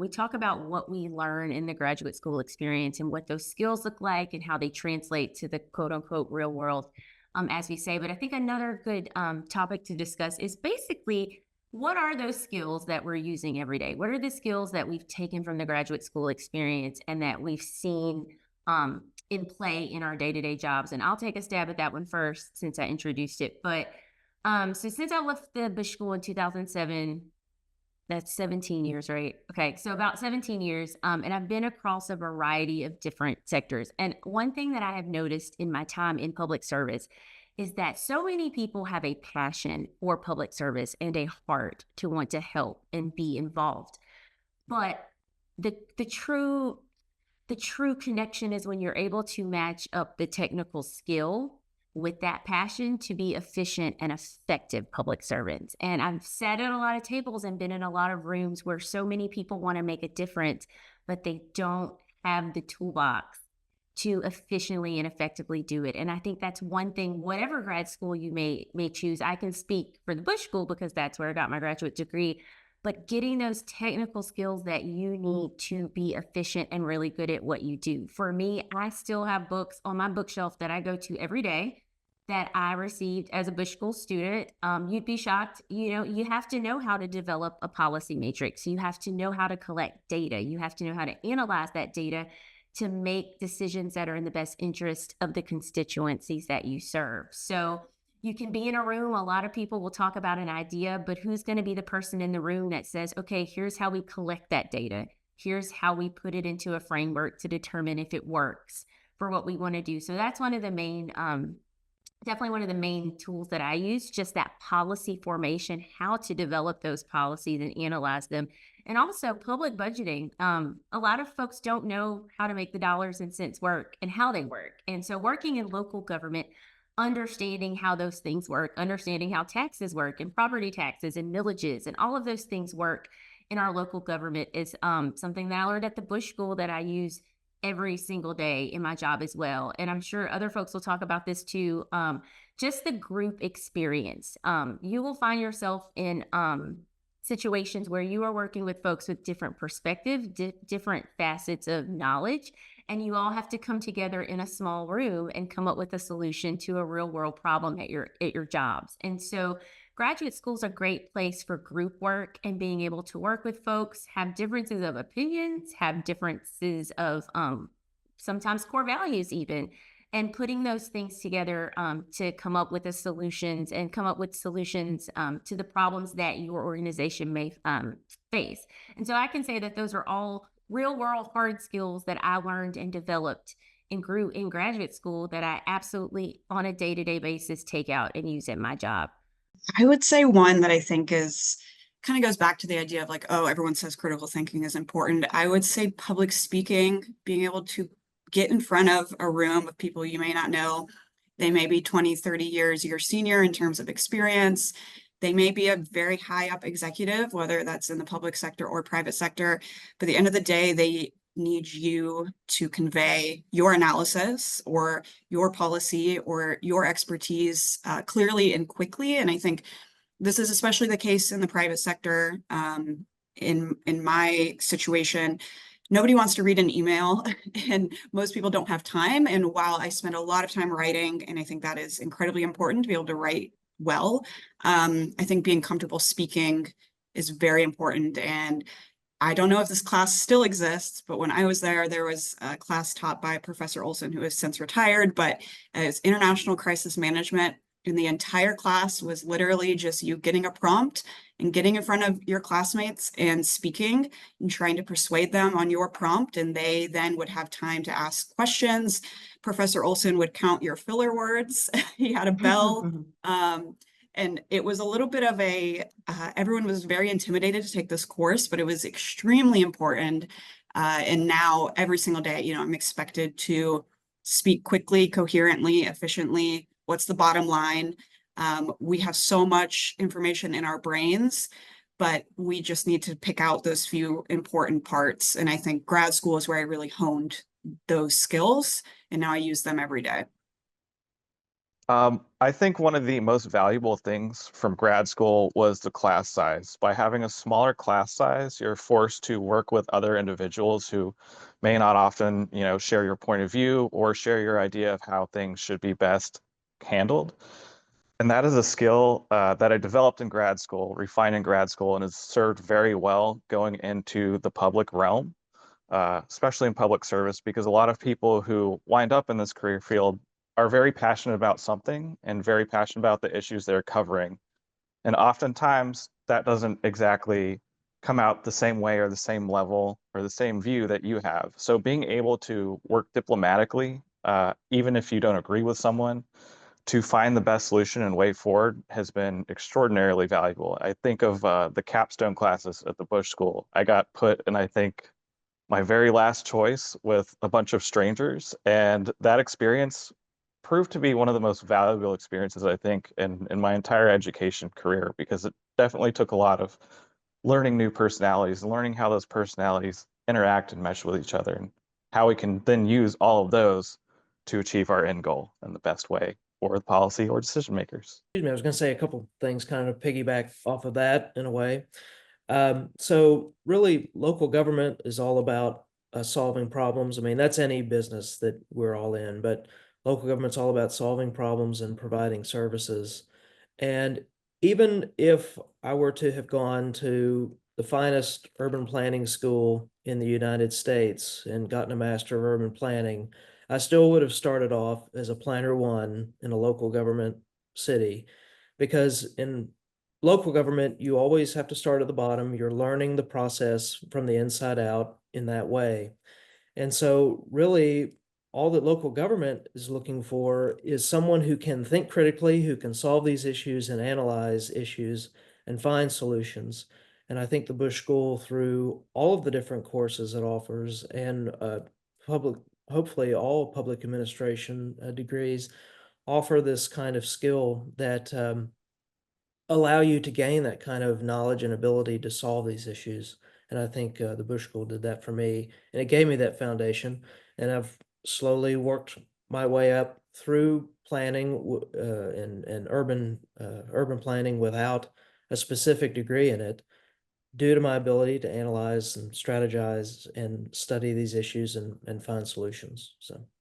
We talk about what we learn in the graduate school experience and what those skills look like and how they translate to the quote unquote real world, as we say. But I think another good topic to discuss is basically what are those skills that we're using every day? What are the skills that we've taken from the graduate school experience and that we've seen in play in our day to day jobs? And I'll take a stab at that one first since I introduced it. But so since I left the Bush School in 2007, that's 17 years, right? Okay, so about 17 years, and I've been across a variety of different sectors. And one thing that I have noticed in my time in public service is that so many people have a passion for public service and a heart to want to help and be involved. But the true connection is when you're able to match up the technical skill with that passion to be efficient and effective public servants. And I've sat at a lot of tables and been in a lot of rooms where so many people want to make a difference, but they don't have the toolbox to efficiently and effectively do it. And I think that's one thing, whatever grad school you may choose. I can speak for the Bush School because that's where I got my graduate degree. But getting those technical skills that you need to be efficient and really good at what you do. For me, I still have books on my bookshelf that I go to every day that I received as a Bush School student. You'd be shocked. You have to know how to develop a policy matrix. You have to know how to collect data. You have to know how to analyze that data to make decisions that are in the best interest of the constituencies that you serve. So you can be in a room, a lot of people will talk about an idea, but who's going to be the person in the room that says, okay, here's how we collect that data. Here's how we put it into a framework to determine if it works for what we want to do. So that's one of the main, definitely one of the main tools that I use, just that policy formation, how to develop those policies and analyze them. And also public budgeting. A lot of folks don't know how to make the dollars and cents work and how they work. And so working in local government, understanding how those things work, understanding how taxes work and property taxes and millages and all of those things work in our local government is something that I learned at the Bush School that I use every single day in my job as well. And I'm sure other folks will talk about this too. Just the group experience. You will find yourself in situations where you are working with folks with different perspectives, different facets of knowledge, and you all have to come together in a small room and come up with a solution to a real world problem at your jobs. And so graduate school is a great place for group work and being able to work with folks, have differences of opinions, have differences of sometimes core values even, and putting those things together to come up with the solutions and come up with solutions to the problems that your organization may face. And so I can say that those are all real world hard skills that I learned and developed and grew in graduate school that I absolutely on a day-to-day basis take out and use at my job. I would say one that I think is kind of goes back to the idea of like, oh, everyone says critical thinking is important. I would say public speaking, being able to get in front of a room of people you may not know. They may be 20, 30 years your senior in terms of experience. They may be a very high up executive, whether that's in the public sector or private sector. But at the end of the day, they need you to convey your analysis or your policy or your expertise clearly and quickly. And I think this is especially the case in the private sector. In my situation, nobody wants to read an email and most people don't have time. And while I spend a lot of time writing, and I think that is incredibly important to be able to write well, I think being comfortable speaking is very important. And I don't know if this class still exists, but when I was there, there was a class taught by Professor Olson, who has since retired, but it's international crisis management. And the entire class was literally just you getting a prompt and getting in front of your classmates and speaking and trying to persuade them on your prompt. And they then would have time to ask questions. Professor Olson would count your filler words. He had a bell. And it was a little bit of a, everyone was very intimidated to take this course, but it was extremely important. And now every single day, I'm expected to speak quickly, coherently, efficiently. What's the bottom line? We have so much information in our brains, but we just need to pick out those few important parts. And I think grad school is where I really honed those skills, and now I use them every day. I think one of the most valuable things from grad school was the class size. By having a smaller class size, you're forced to work with other individuals who may not often, share your point of view or share your idea of how things should be best handled. And that is a skill that I developed in grad school, refined in grad school, and has served very well going into the public realm, especially in public service, because a lot of people who wind up in this career field are very passionate about something and very passionate about the issues they're covering. And oftentimes that doesn't exactly come out the same way or the same level or the same view that you have. So being able to work diplomatically, even if you don't agree with someone, to find the best solution and way forward has been extraordinarily valuable. I think of the capstone classes at the Bush School. I got put in, I think, my very last choice with a bunch of strangers. And that experience proved to be one of the most valuable experiences, I think, in my entire education career, because it definitely took a lot of learning new personalities and learning how those personalities interact and mesh with each other and how we can then use all of those to achieve our end goal in the best way for the policy or decision makers. Excuse me, I was going to say a couple things kind of piggyback off of that in a way. So really, local government is all about solving problems. I mean, that's any business that we're all in, but local government's all about solving problems and providing services. And even if I were to have gone to the finest urban planning school in the United States and gotten a Master of Urban Planning, I still would have started off as a planner one in a local government city, because in local government, you always have to start at the bottom. You're learning the process from the inside out in that way. And so, really, all that local government is looking for is someone who can think critically, who can solve these issues and analyze issues and find solutions. And I think the Bush School, through all of the different courses it offers and public, hopefully all public administration degrees, offer this kind of skill that allow you to gain that kind of knowledge and ability to solve these issues. And I think the Bush School did that for me, and it gave me that foundation. And I've slowly worked my way up through planning and urban planning without a specific degree in it, due to my ability to analyze and strategize and study these issues and find solutions. So.